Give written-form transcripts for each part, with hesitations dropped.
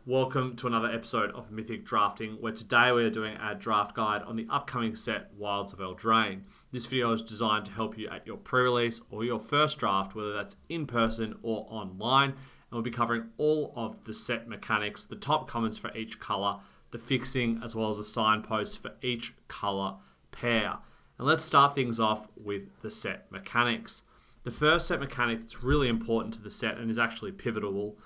Welcome to another episode of Mythic Drafting, where today we are doing our draft guide on the upcoming set Wilds of Eldraine. This video is designed to help you at your pre-release or your first draft, whether that's in person or online, and we'll be covering all of the set mechanics, the top commons for each colour, the fixing, as well as the signposts for each colour pair. And let's start things off with the set mechanics. The first set mechanic that's really important to the set and is actually pivotal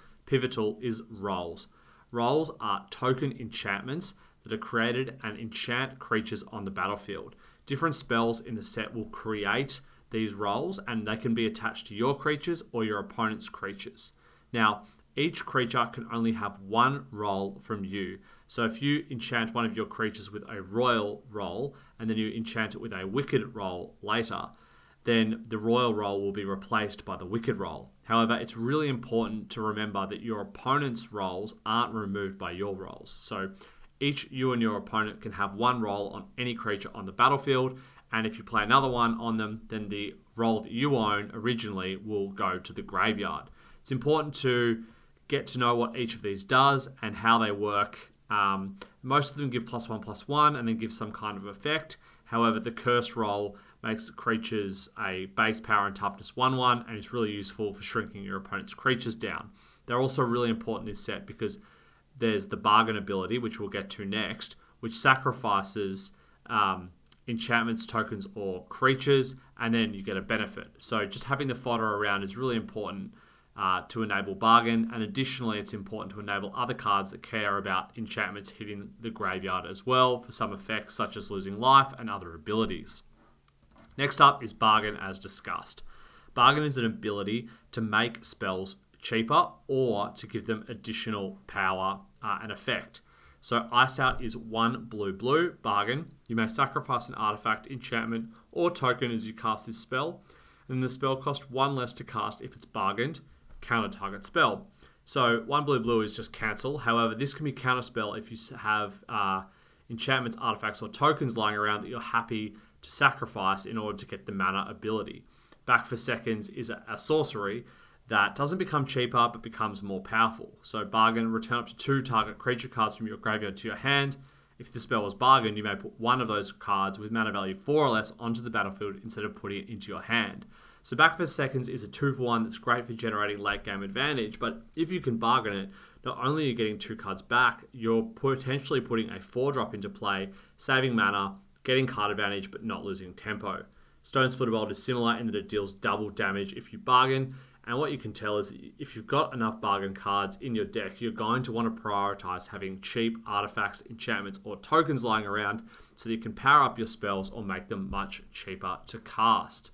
is rolls. Rolls are token enchantments that are created and enchant creatures on the battlefield. Different spells in the set will create these rolls, and they can be attached to your creatures or your opponent's creatures. Now, each creature can only have one roll from you. So if you enchant one of your creatures with a royal roll, and then you enchant it with a wicked roll later, then the royal roll will be replaced by the wicked roll. However, it's really important to remember that your opponent's rolls aren't removed by your rolls. So you and your opponent can have one roll on any creature on the battlefield, and if you play another one on them, then the roll that you own originally will go to the graveyard. It's important to get to know what each of these does and how they work. Most of them give +1/+1 and then give some kind of effect. However, the curse roll makes creatures a base power and toughness 1/1, and it's really useful for shrinking your opponent's creatures down. They're also really important in this set because there's the bargain ability, which we'll get to next, which sacrifices enchantments, tokens, or creatures, and then you get a benefit. So just having the fodder around is really important to enable bargain, and additionally it's important to enable other cards that care about enchantments hitting the graveyard as well for some effects such as losing life and other abilities. Next up is bargain, as discussed. Bargain is an ability to make spells cheaper or to give them additional power and effect. So Ice Out is 1 blue, bargain. You may sacrifice an artifact, enchantment, or token as you cast this spell, and the spell costs 1 less to cast if it's bargained, counter target spell. So 1 blue is just cancel. However, this can be counter spell if you have enchantments, artifacts, or tokens lying around that you're happy to sacrifice in order to get the mana ability. Back for Seconds is a sorcery that doesn't become cheaper but becomes more powerful. So bargain, return up to 2 target creature cards from your graveyard to your hand. If the spell was bargained, you may put one of those cards with mana value 4 or less onto the battlefield instead of putting it into your hand. So Back for Seconds is a 2-for-1 that's great for generating late game advantage, but if you can bargain it, not only are you getting 2 cards back, you're potentially putting a 4-drop into play, saving mana, getting card advantage, but not losing tempo. Stone Splitter Bolt is similar in that it deals double damage if you bargain, and what you can tell is if you've got enough bargain cards in your deck, you're going to want to prioritize having cheap artifacts, enchantments, or tokens lying around so that you can power up your spells or make them much cheaper to cast.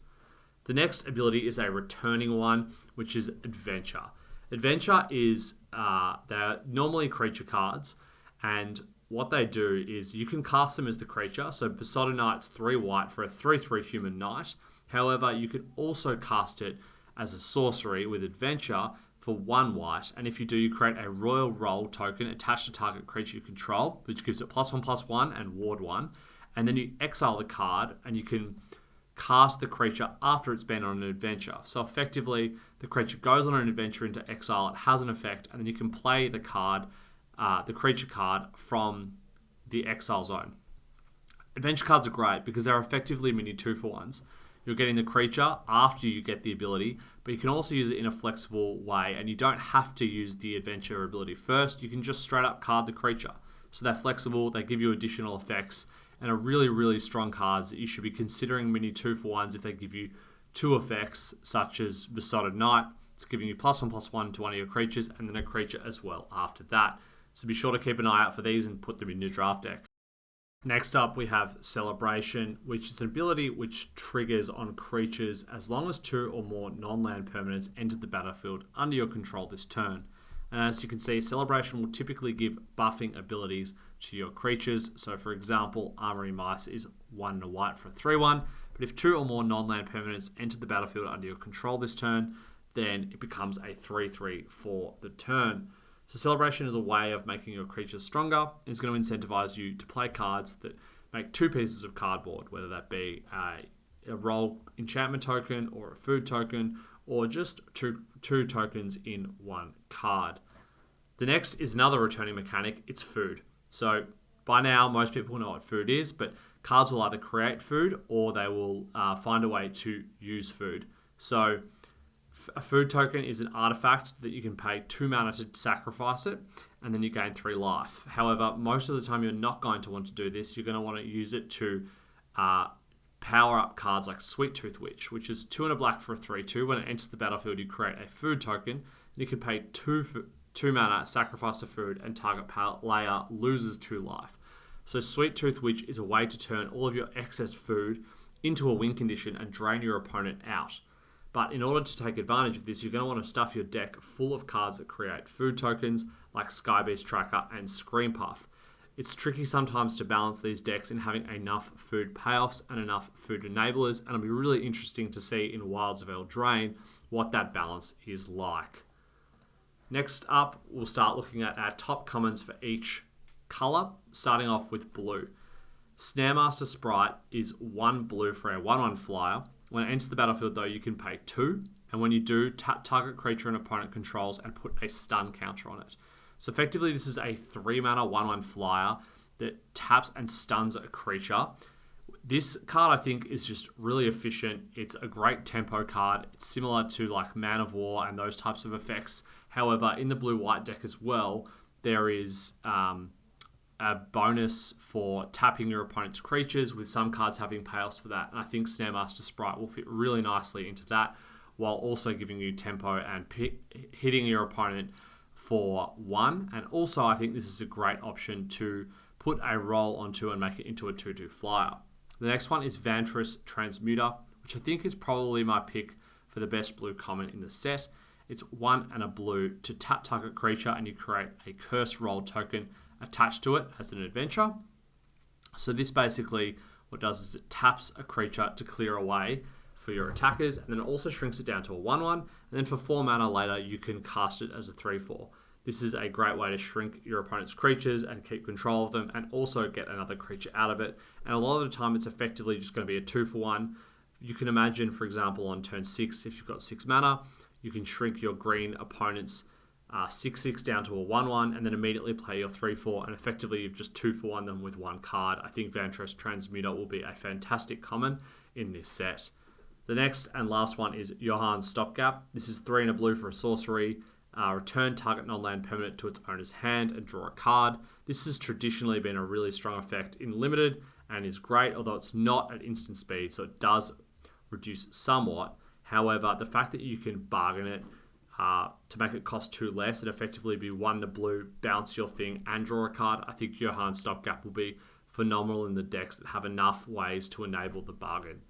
The next ability is a returning one, which is Adventure. Adventure is, they're normally creature cards, and what they do is you can cast them as the creature. So Besotted Knight's 3 white for a 3/3 human knight. However, you can also cast it as a sorcery with Adventure for 1 white. And if you do, you create a royal roll token attached to target creature you control, which gives it +1/+1 and ward 1. And then you exile the card, and you can cast the creature after it's been on an adventure. So effectively, the creature goes on an adventure into exile, it has an effect, and then you can play the card, the creature card from the exile zone. Adventure cards are great because they're effectively mini 2-for-1s. You're getting the creature after you get the ability, but you can also use it in a flexible way, and you don't have to use the adventure ability first. You can just straight up card the creature. So they're flexible, they give you additional effects, and are really, really strong cards that you should be considering mini 2-for-1s if they give you 2 effects, such as Besotted Knight. It's giving you +1/+1 to one of your creatures, and then a creature as well after that. So be sure to keep an eye out for these and put them in your draft deck. Next up, we have Celebration, which is an ability which triggers on creatures as long as 2 or more non-land permanents enter the battlefield under your control this turn. And as you can see, Celebration will typically give buffing abilities to your creatures. So for example, Armory Mice is 1 and a white for a 3/1. But if 2 or more non-land permanents enter the battlefield under your control this turn, then it becomes a 3/3 for the turn. So Celebration is a way of making your creatures stronger. It's going to incentivize you to play cards that make 2 pieces of cardboard, whether that be a roll enchantment token or a food token, or just two tokens in 1 card. The next is another returning mechanic. It's food. So by now, most people know what food is, but cards will either create food or they will find a way to use food. So a food token is an artifact that you can pay 2 mana to sacrifice it, and then you gain 3 life. However, most of the time you're not going to want to do this. You're going to want to use it to power up cards like Sweet Tooth Witch, which is 2 and a black for a 3/2. When it enters the battlefield, you create a food token. You can pay 2 mana, sacrifice a food, and target player loses 2 life. So Sweet Tooth Witch is a way to turn all of your excess food into a win condition and drain your opponent out. But in order to take advantage of this, you're going to want to stuff your deck full of cards that create food tokens like Skybeast Tracker and Scream Puff. It's tricky sometimes to balance these decks in having enough food payoffs and enough food enablers, and it'll be really interesting to see in Wilds of Eldraine what that balance is like. Next up, we'll start looking at our top commons for each colour, starting off with blue. Snaremaster Sprite is 1 blue for a 1/1 flyer. When it enters the battlefield, though, you can pay 2, and when you do, tap target creature an opponent controls and put a stun counter on it. So effectively, this is a 3 mana 1/1 flyer that taps and stuns a creature. This card, I think, is just really efficient. It's a great tempo card. It's similar to like Man of War and those types of effects. However, in the blue-white deck as well, there is a bonus for tapping your opponent's creatures, with some cards having payoffs for that. And I think Snaremaster Sprite will fit really nicely into that, while also giving you tempo and hitting your opponent for 1. And also, I think this is a great option to put a roll onto and make it into a 2/2 flyer. The next one is Vantress Transmuter, which I think is probably my pick for the best blue common in the set. It's 1 and a blue to tap target creature, and you create a curse roll token attached to it as an adventure. So this basically, what it does is it taps a creature to clear away for your attackers, and then it also shrinks it down to a 1/1, and then for 4 mana later, you can cast it as a 3/4. This is a great way to shrink your opponent's creatures and keep control of them, and also get another creature out of it. And a lot of the time, it's effectively just going to be a 2-for-1. You can imagine, for example, on turn 6, if you've got 6 mana, you can shrink your green opponent's 6/6 down to a 1/1, and then immediately play your 3/4, and effectively you've just 2-for-1 them with 1 card. I think Vantress Transmuter will be a fantastic common in this set. The next and last one is Johan's Stopgap. This is 3 and a blue for a sorcery. Return target non-land permanent to its owner's hand and draw a card. This has traditionally been a really strong effect in Limited and is great, although it's not at instant speed, so it does reduce somewhat. However, the fact that you can bargain it to make it cost 2 less and effectively be 1 to blue, bounce your thing and draw a card, I think Johan's Stopgap will be phenomenal in the decks that have enough ways to enable the bargain.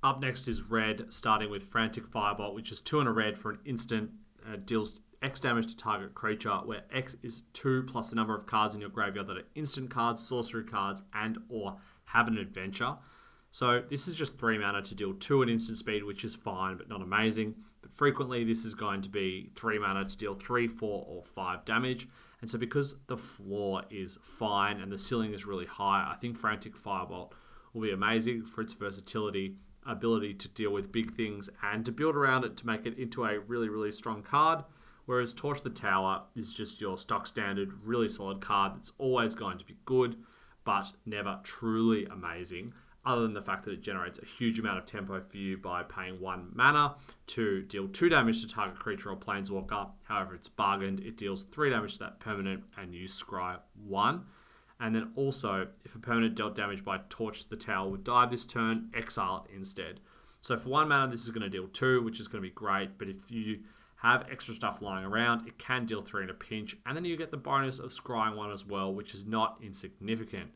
Up next is red, starting with Frantic Firebolt, which is 2 and a red for an instant. Deals X damage to target creature, where X is 2 plus the number of cards in your graveyard that are instant cards, sorcery cards, and or have an adventure. So this is just 3 mana to deal 2 at instant speed, which is fine, but not amazing. But frequently this is going to be 3 mana to deal 3, 4, or 5 damage. And so because the floor is fine and the ceiling is really high, I think Frantic Firebolt will be amazing for its versatility, ability to deal with big things, and to build around it to make it into a really, really strong card. Whereas Torch the Tower is just your stock standard, really solid card that's always going to be good, but never truly amazing, other than the fact that it generates a huge amount of tempo for you by paying 1 mana to deal 2 damage to target creature or planeswalker. However, it's bargained, it deals 3 damage to that permanent, and you scry 1. And then also, if a permanent dealt damage by Torch to the Tower would die this turn, exile it instead. So for 1 mana, this is going to deal 2, which is going to be great. But if you have extra stuff lying around, it can deal 3 in a pinch. And then you get the bonus of scrying 1 as well, which is not insignificant.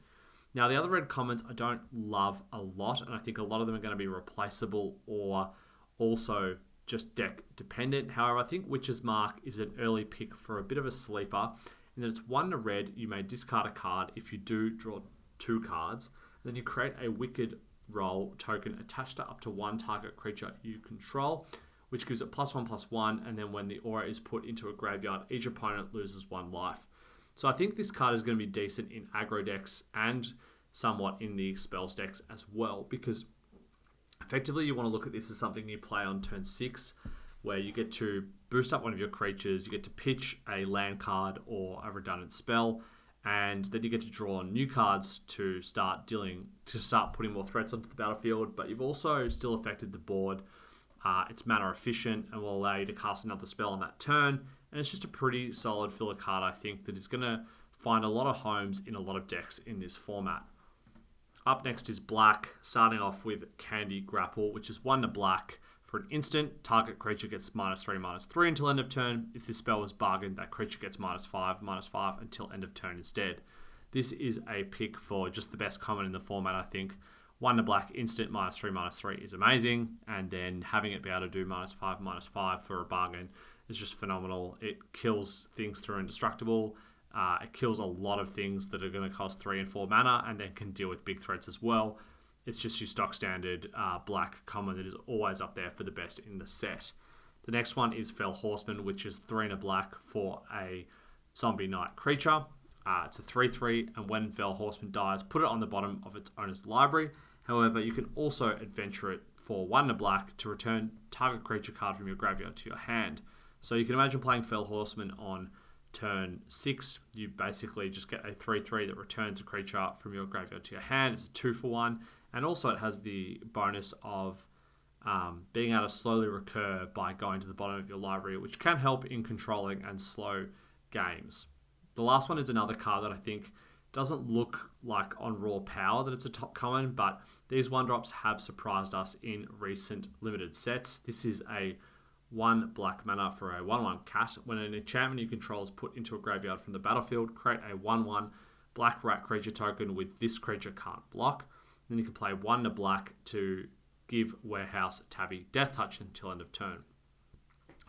Now, the other red commons I don't love a lot, and I think a lot of them are going to be replaceable or also just deck dependent. However, I think Witch's Mark is an early pick for a bit of a sleeper, in that it's 1 to red. You may discard a card if you do draw 2 cards. And then you create a Wicked Roll token attached to up to 1 target creature you control, which gives it +1/+1. And then when the aura is put into a graveyard, each opponent loses 1 life. So I think this card is going to be decent in aggro decks and somewhat in the spells decks as well, because effectively you want to look at this as something you play on turn 6, where you get to boost up one of your creatures, you get to pitch a land card or a redundant spell, and then you get to draw new cards to start putting more threats onto the battlefield, but you've also still affected the board. It's mana efficient and will allow you to cast another spell on that turn, and it's just a pretty solid filler card, I think, that is going to find a lot of homes in a lot of decks in this format. Up next is black, starting off with Candy Grapple, which is 1 black. For an instant, target creature gets -3/-3 until end of turn. If this spell was bargained, that creature gets -5/-5 until end of turn instead. This is a pick for just the best common in the format, I think. 1 black, instant, -3/-3 is amazing, and then having it be able to do -5/-5 for a bargain is just phenomenal. It kills things through Indestructible. It kills a lot of things that are going to cost 3 and 4 mana, and then can deal with big threats as well. It's just your stock standard black common that is always up there for the best in the set. The next one is Fell Horseman, which is 3 black for a zombie knight creature. It's a 3/3, and when Fell Horseman dies, put it on the bottom of its owner's library. However, you can also adventure it for 1 black to return target creature card from your graveyard to your hand. So you can imagine playing Fell Horseman on turn 6. You basically just get a 3/3 that returns a creature from your graveyard to your hand. It's a 2-for-1, and also it has the bonus of being able to slowly recur by going to the bottom of your library, which can help in controlling and slow games. The last one is another card that I think doesn't look like on raw power that it's a top common, but these 1-drops have surprised us in recent limited sets. This is a 1 black mana for a 1/1 cat. When an enchantment you control is put into a graveyard from the battlefield, create a 1/1 black rat creature token with this creature can't block. Then you can play 1 black to give Warehouse Tabby Death Touch until end of turn.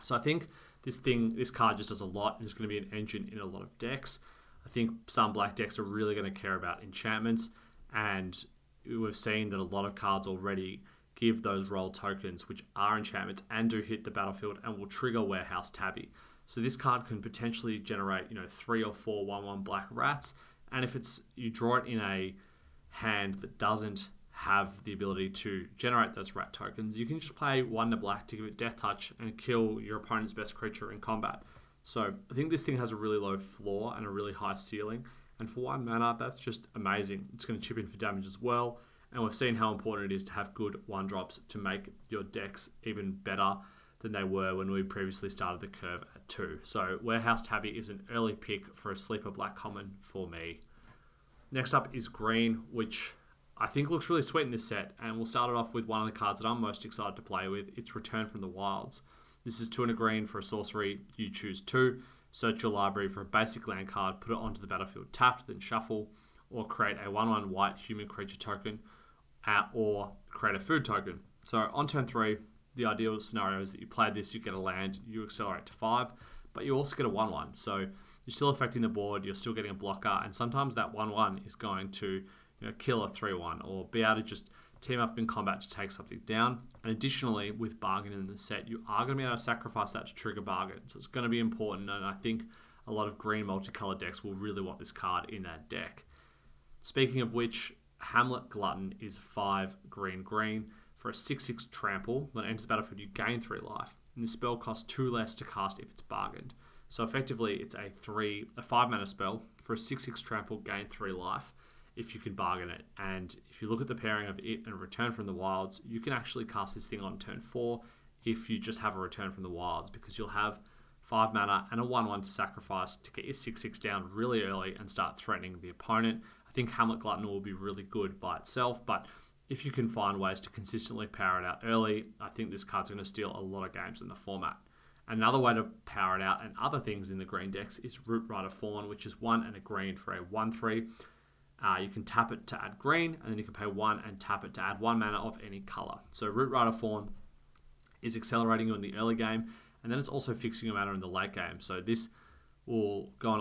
So I think this card just does a lot, and it's going to be an engine in a lot of decks. I think some black decks are really going to care about enchantments, and we've seen that a lot of cards already give those roll tokens, which are enchantments and do hit the battlefield and will trigger Warehouse Tabby. So this card can potentially generate 3 or 4 1/1 black rats, and if you draw it in a hand that doesn't have the ability to generate those rat tokens, you can just play 1 black to give it Death Touch and kill your opponent's best creature in combat. So I think this thing has a really low floor and a really high ceiling, and for 1 mana, that's just amazing. It's going to chip in for damage as well, and we've seen how important it is to have good 1-drops to make your decks even better than they were when we previously started the curve at 2. So Warehouse Tabby is an early pick for a sleeper black common for me. Next up is green, which I think looks really sweet in this set, and we'll start it off with one of the cards that I'm most excited to play with. It's Return from the Wilds. This is 2 and a green for a sorcery. You choose 2, search your library for a basic land card, put it onto the battlefield tapped, then shuffle, or create a 1/1 white human creature token, or create a food token. So on turn 3, the ideal scenario is that you play this, you get a land, you accelerate to 5, but you also get a 1/1. So you're still affecting the board, you're still getting a blocker, and sometimes that 1/1 is going to kill a 3/1 or be able to just team up in combat to take something down. And additionally, with Bargain in the set, you are going to be able to sacrifice that to trigger Bargain. So it's going to be important, and I think a lot of green multicolored decks will really want this card in that deck. Speaking of which, Hamlet Glutton is 5 green for a 6/6 trample. When it enters the battlefield, you gain 3 life. And this spell costs 2 less to cast if it's bargained. So effectively, it's a 5 mana spell for a 6/6 trample, gain 3 life if you can bargain it. And if you look at the pairing of it and Return from the Wilds, you can actually cast this thing on turn 4 if you just have a Return from the Wilds, because you'll have 5 mana and a 1/1 to sacrifice to get your 6/6 down really early and start threatening the opponent. I think Hamlet Glutton will be really good by itself, but if you can find ways to consistently power it out early, I think this card's going to steal a lot of games in the format. Another way to power it out and other things in the green decks is Root Rider Fawn, which is 1 and a green for a 1/3. You can tap it to add green, and then you can pay 1 and tap it to add 1 mana of any color. So Root Rider Fawn is accelerating you in the early game, and then it's also fixing your mana in the late game. So this will go on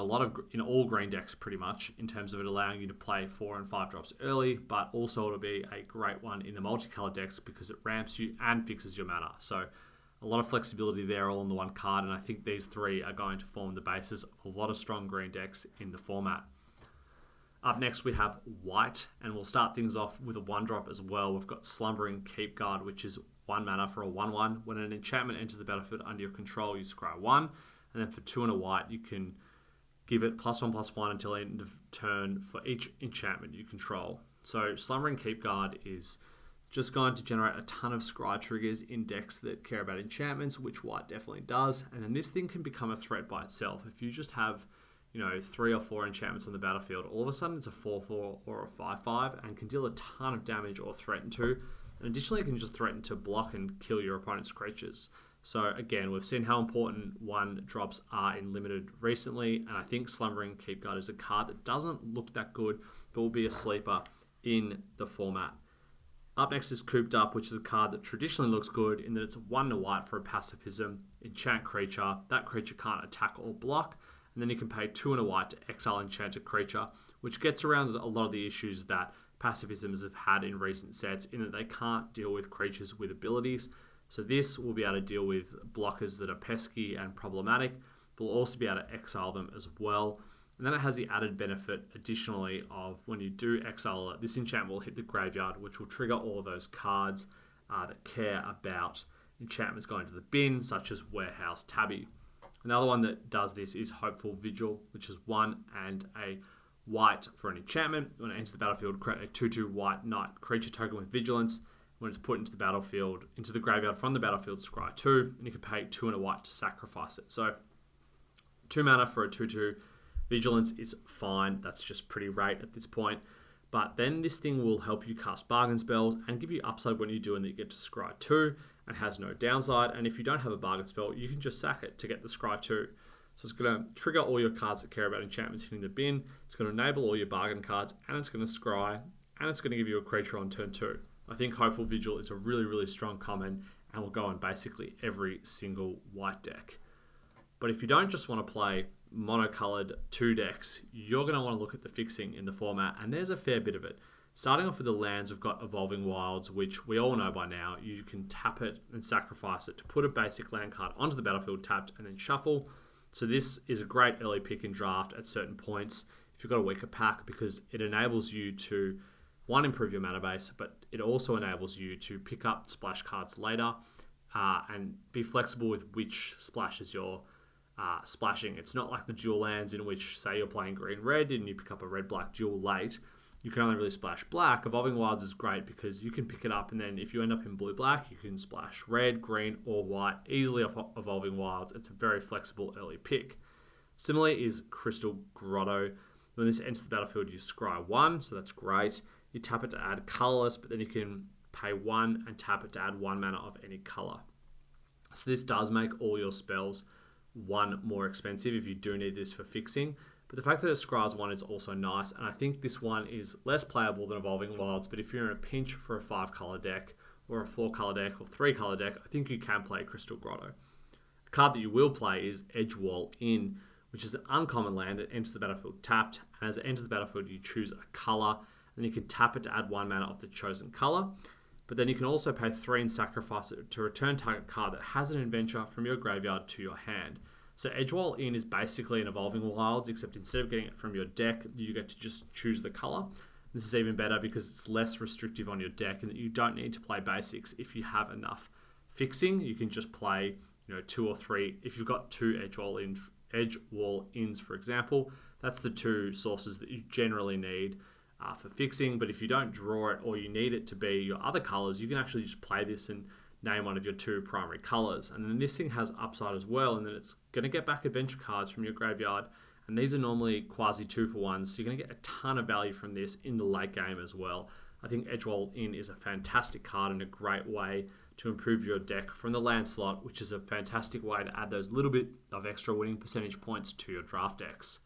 in all green decks pretty much, in terms of it allowing you to play 4 and 5 drops early, but also it'll be a great one in the multicolored decks because it ramps you and fixes your mana. So a lot of flexibility there all in the one card, and I think these 3 are going to form the basis of a lot of strong green decks in the format. Up next we have white, and we'll start things off with a 1-drop as well. We've got Slumbering Keepguard, which is 1 mana for a 1/1. When an enchantment enters the battlefield under your control, you scry 1. And then for 2 and a white, you can give it +1/+1 until end of turn for each enchantment you control. So Slumbering Keepguard is just going to generate a ton of scry triggers in decks that care about enchantments, which white definitely does. And then this thing can become a threat by itself. If you just have, 3 or 4 enchantments on the battlefield, all of a sudden it's a 4/4 or a 5/5 and can deal a ton of damage or threaten to. And additionally, it can just threaten to block and kill your opponent's creatures. So again, we've seen how important 1-drops are in Limited recently, and I think Slumbering Keepguard is a card that doesn't look that good, but will be a sleeper in the format. Up next is Cooped Up, which is a card that traditionally looks good in that it's 1 white for a pacifism, enchant creature. That creature can't attack or block, and then you can pay 2 white to exile enchanted creature, which gets around a lot of the issues that pacifisms have had in recent sets in that they can't deal with creatures with abilities. So this will be able to deal with blockers that are pesky and problematic, but will also be able to exile them as well. And then it has the added benefit, additionally, of when you do exile it, this enchantment will hit the graveyard, which will trigger all of those cards that care about enchantments going to the bin, such as Warehouse Tabby. Another one that does this is Hopeful Vigil, which is 1 and a white for an enchantment. When it enters the battlefield, create a 2/2 white knight creature token with vigilance. When it's put into the battlefield, into the graveyard from the battlefield, scry 2, and you can pay 2 white to sacrifice it. So 2 mana for a 2/2 vigilance is fine. That's just pretty rate at this point. But then this thing will help you cast bargain spells and give you upside when you do, and that you get to scry 2 and has no downside. And if you don't have a bargain spell, you can just sack it to get the scry 2. So it's going to trigger all your cards that care about enchantments hitting the bin. It's going to enable all your bargain cards, and it's going to scry, and it's going to give you a creature on turn 2. I think Hopeful Vigil is a really, really strong common and will go in basically every single white deck. But if you don't just want to play monocolored 2 decks, you're going to want to look at the fixing in the format, and there's a fair bit of it. Starting off with the lands, we've got Evolving Wilds, which we all know by now. You can tap it and sacrifice it to put a basic land card onto the battlefield tapped and then shuffle. So this is a great early pick in draft at certain points if you've got a weaker pack, because it enables you to, 1, improve your mana base, but it also enables you to pick up splash cards later and be flexible with which splashes you're splashing. It's not like the dual lands in which, say you're playing green-red and you pick up a red-black dual late, you can only really splash black. Evolving Wilds is great because you can pick it up, and then if you end up in blue-black, you can splash red, green, or white easily off Evolving Wilds. It's a very flexible early pick. Similarly is Crystal Grotto. When this enters the battlefield, you scry 1, so that's great. You tap it to add colorless, but then you can pay 1 and tap it to add 1 mana of any color. So this does make all your spells 1 more expensive if you do need this for fixing. But the fact that it scries 1 is also nice, and I think this one is less playable than Evolving Wilds, but if you're in a pinch for a 5-color deck, or a 4-color deck, or 3-color deck, I think you can play Crystal Grotto. A card that you will play is Edgewall Inn, which is an uncommon land that enters the battlefield tapped, and as it enters the battlefield, you choose a color, and you can tap it to add 1 mana of the chosen color. But then you can also pay 3 and sacrifice it to return target card that has an adventure from your graveyard to your hand. So Edgewall Inn is basically an Evolving Wilds, except instead of getting it from your deck, you get to just choose the color. This is even better because it's less restrictive on your deck, and that you don't need to play basics if you have enough fixing. You can just play 2 or 3. If you've got 2 Edgewall Inns, for example, that's the 2 sources that you generally need for fixing. But if you don't draw it, or you need it to be your other colors, you can actually just play this and name one of your 2 primary colors. And then this thing has upside as well, and then it's going to get back adventure cards from your graveyard, and these are normally quasi 2-for-1s, so you're going to get a ton of value from this in the late game as well. I think Edgewall Inn is a fantastic card and a great way to improve your deck from the land slot, which is a fantastic way to add those little bit of extra winning percentage points to your draft decks.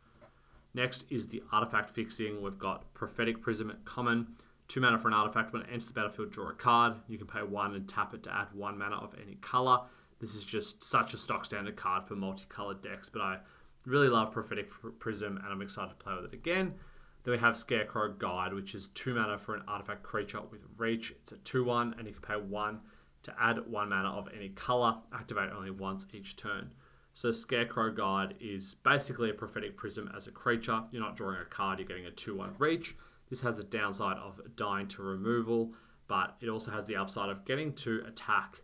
Next is the artifact fixing. We've got Prophetic Prism at common. 2 mana for an artifact. When it enters the battlefield, draw a card. You can pay 1 and tap it to add 1 mana of any color. This is just such a stock standard card for multicolored decks, but I really love Prophetic Prism, and I'm excited to play with it again. Then we have Scarecrow Guide, which is 2 mana for an artifact creature with reach. It's a 2/1, and you can pay 1 to add 1 mana of any color. Activate only once each turn. So Scarecrow Guide is basically a Prophetic Prism as a creature. You're not drawing a card, you're getting a 2/1 reach. This has the downside of dying to removal, but it also has the upside of getting to attack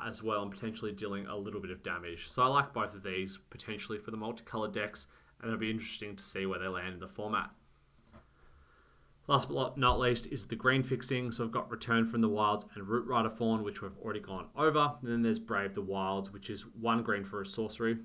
as well and potentially dealing a little bit of damage. So I like both of these potentially for the multicolored decks, and it'll be interesting to see where they land in the format. Last but not least is the green fixing. So I've got Return from the Wilds and Root Rider Fawn, which we've already gone over. And then there's Brave the Wilds, which is 1 green for a sorcery.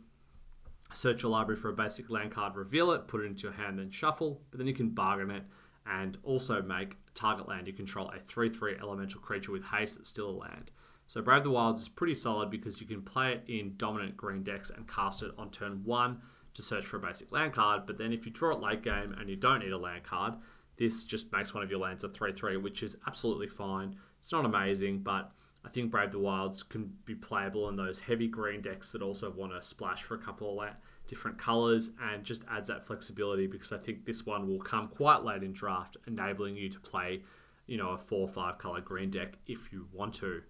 Search your library for a basic land card, reveal it, put it into your hand, then shuffle. But then you can bargain it and also make target land you control a 3/3 elemental creature with haste that's still a land. So Brave the Wilds is pretty solid because you can play it in dominant green decks and cast it on turn 1 to search for a basic land card. But then if you draw it late game and you don't need a land card, this just makes one of your lands a 3/3, which is absolutely fine. It's not amazing, but I think Brave the Wilds can be playable in those heavy green decks that also want to splash for a couple of different colours, and just adds that flexibility because I think this one will come quite late in draft, enabling you to play, a 4 or 5 colour green deck if you want to.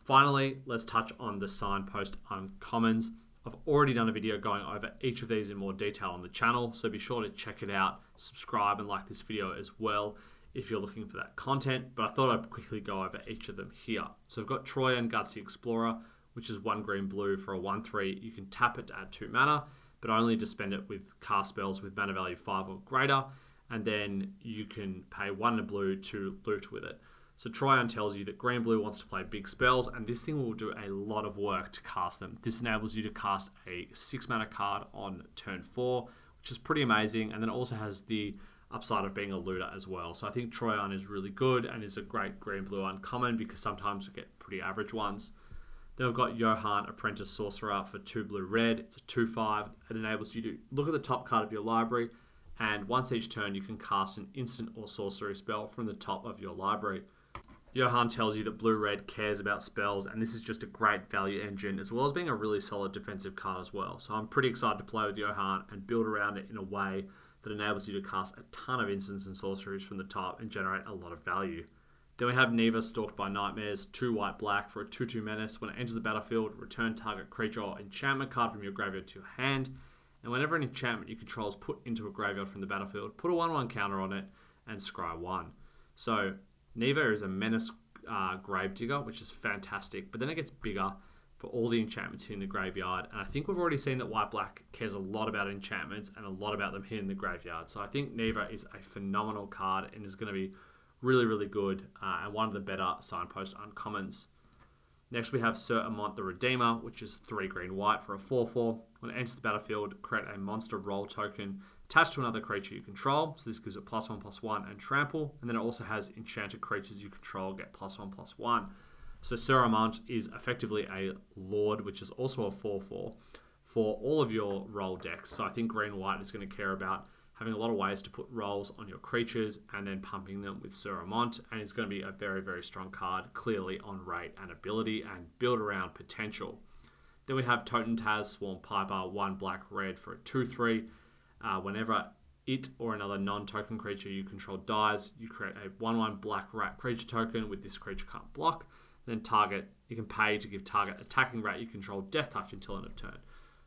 Finally, let's touch on the signpost uncommons. I've already done a video going over each of these in more detail on the channel, so be sure to check it out, subscribe and like this video as well if you're looking for that content, but I thought I'd quickly go over each of them here. So I've got Troyan Gutsy Explorer, which is 1 green blue for a 1/3. You can tap it to add 2 mana, but only to spend it with cast spells with mana value 5 or greater, and then you can pay 1 blue to loot with it. So Troyan tells you that green-blue wants to play big spells, and this thing will do a lot of work to cast them. This enables you to cast a 6 mana card on turn 4, which is pretty amazing, and then it also has the upside of being a looter as well. So I think Troyan is really good and is a great green-blue uncommon because sometimes we get pretty average ones. Then we've got Johan, Apprentice Sorcerer for 2 blue-red. It's a 2/5. It enables you to look at the top card of your library, and once each turn you can cast an instant or sorcery spell from the top of your library. Johan tells you that blue-red cares about spells, and this is just a great value engine, as well as being a really solid defensive card as well. So I'm pretty excited to play with Johan and build around it in a way that enables you to cast a ton of instants and sorceries from the top and generate a lot of value. Then we have Neva, Stalked by Nightmares, 2 white-black for a 2/2 menace. When it enters the battlefield, return target creature or enchantment card from your graveyard to your hand, and whenever an enchantment you control is put into a graveyard from the battlefield, put a 1/1 counter on it and scry 1. So Neva is a menace Gravedigger, which is fantastic, but then it gets bigger for all the enchantments hitting the graveyard, and I think we've already seen that white-black cares a lot about enchantments and a lot about them hitting the graveyard. So I think Neva is a phenomenal card and is going to be really, really good and one of the better signpost uncommons. Next we have Sir Amont the Redeemer, which is 3 green-white for a 4/4. When it enters the battlefield, create a monster roll token attached to another creature you control. So this gives it +1/+1 and trample. And then it also has enchanted creatures you control get +1/+1. So Sir Amont is effectively a Lord, which is also a 4/4 for all of your roll decks. So I think green-white is going to care about having a lot of ways to put rolls on your creatures and then pumping them with Sir Amont, and it's going to be a very, very strong card, clearly on rate and ability and build around potential. Then we have Totem Taz, Swarm Piper, 1 black-red for a 2/3. Whenever it or another non-token creature you control dies, you create a 1/1 black rat creature token with this creature can't block. Then you can pay to give target attacking rat you control Death Touch until end of turn.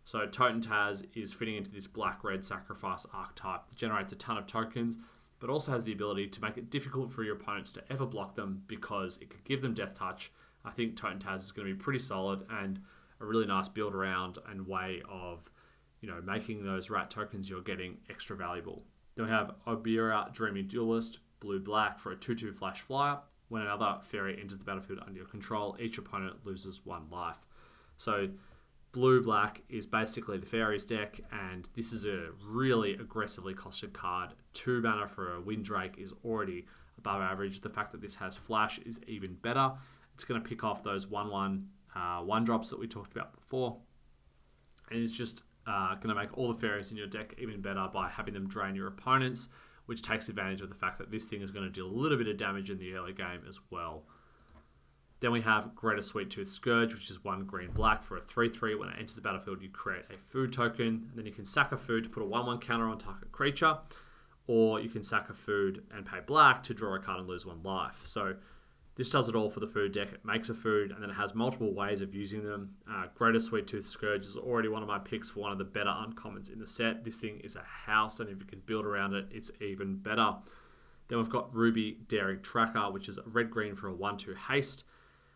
So Totem Taz is fitting into this black-red sacrifice archetype that generates a ton of tokens, but also has the ability to make it difficult for your opponents to ever block them because it could give them Death Touch. I think Totem Taz is going to be pretty solid and a really nice build around and way of making those rat tokens you're getting extra valuable. Then we have Obira, Dreaming Duelist, blue-black for a 2/2 flash flyer. When another fairy enters the battlefield under your control, each opponent loses 1 life. So blue-black is basically the fairies deck, and this is a really aggressively costed card. 2 mana for a Windrake is already above average. The fact that this has flash is even better. It's going to pick off those 1/1 1-drops that we talked about before, and it's just going to make all the fairies in your deck even better by having them drain your opponents, which takes advantage of the fact that this thing is going to deal a little bit of damage in the early game as well. Then we have Greater Sweet Tooth Scourge, which is 1 green-black for a 3/3. When it enters the battlefield, you create a food token, and then you can sack a food to put a 1/1 counter on target creature, or you can sack a food and pay black to draw a card and lose 1 life. So this does it all for the food deck. It makes a food, and then it has multiple ways of using them. Greater Sweet Tooth Scourge is already one of my picks for one of the better uncommons in the set. This thing is a house, and if you can build around it, it's even better. Then we've got Ruby Daring Tracker, which is red-green for a 1/2 haste.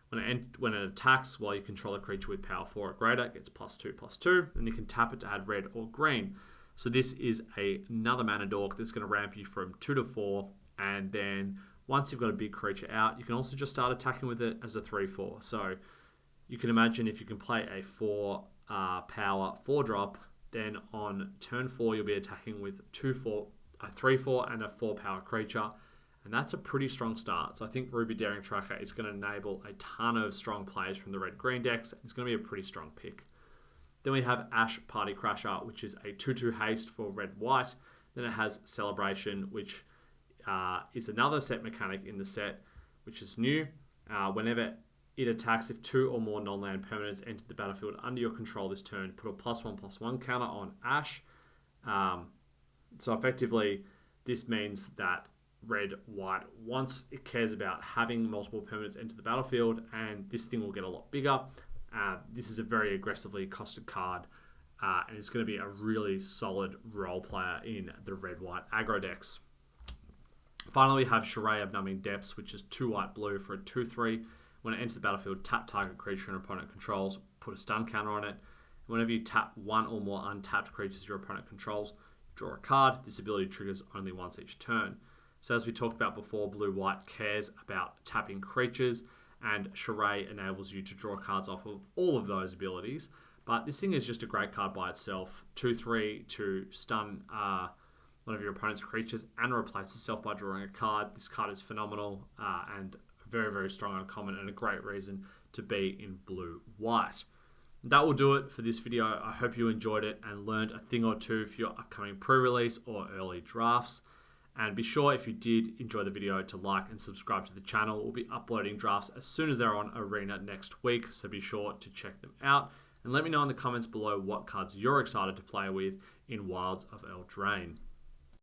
When it attacks while you control a creature with power 4 or greater, it gets +2/+2, and you can tap it to add red or green. So this is another mana dork that's going to ramp you from 2 to 4, and then once you've got a big creature out, you can also just start attacking with it as a 3/4. So you can imagine if you can play a 4 power 4-drop, then on turn 4 you'll be attacking with a 3/4 and a 4 power creature, and that's a pretty strong start. So I think Ruby Daring Tracker is going to enable a ton of strong plays from the red-green decks. It's going to be a pretty strong pick. Then we have Ash Party Crasher, which is a 2/2 haste for red-white. Then it has Celebration, which is another set mechanic in the set, which is new. Whenever it attacks, if 2 or more non-land permanents enter the battlefield under your control this turn, put a +1/+1 counter on Ash. So effectively, this means that red-white, once it cares about having multiple permanents enter the battlefield, and this thing will get a lot bigger. This is a very aggressively costed card, and it's going to be a really solid role player in the red-white aggro decks. Finally, we have Chara of Numbing Depths, which is 2 white-blue for a 2/3. When it enters the battlefield, tap target creature an opponent controls, put a stun counter on it. And whenever you tap 1 or more untapped creatures your opponent controls, draw a card. This ability triggers only once each turn. So as we talked about before, blue-white cares about tapping creatures, and Chara enables you to draw cards off of all of those abilities. But this thing is just a great card by itself. 2/3 to stun one of your opponent's creatures and replace itself by drawing a card. This card is phenomenal and very, very strong uncommon, and a great reason to be in blue-white. That will do it for this video. I hope you enjoyed it and learned a thing or two for your upcoming pre-release or early drafts. And be sure, if you did enjoy the video, to like and subscribe to the channel. We'll be uploading drafts as soon as they're on Arena next week, so be sure to check them out. And let me know in the comments below what cards you're excited to play with in Wilds of Eldraine.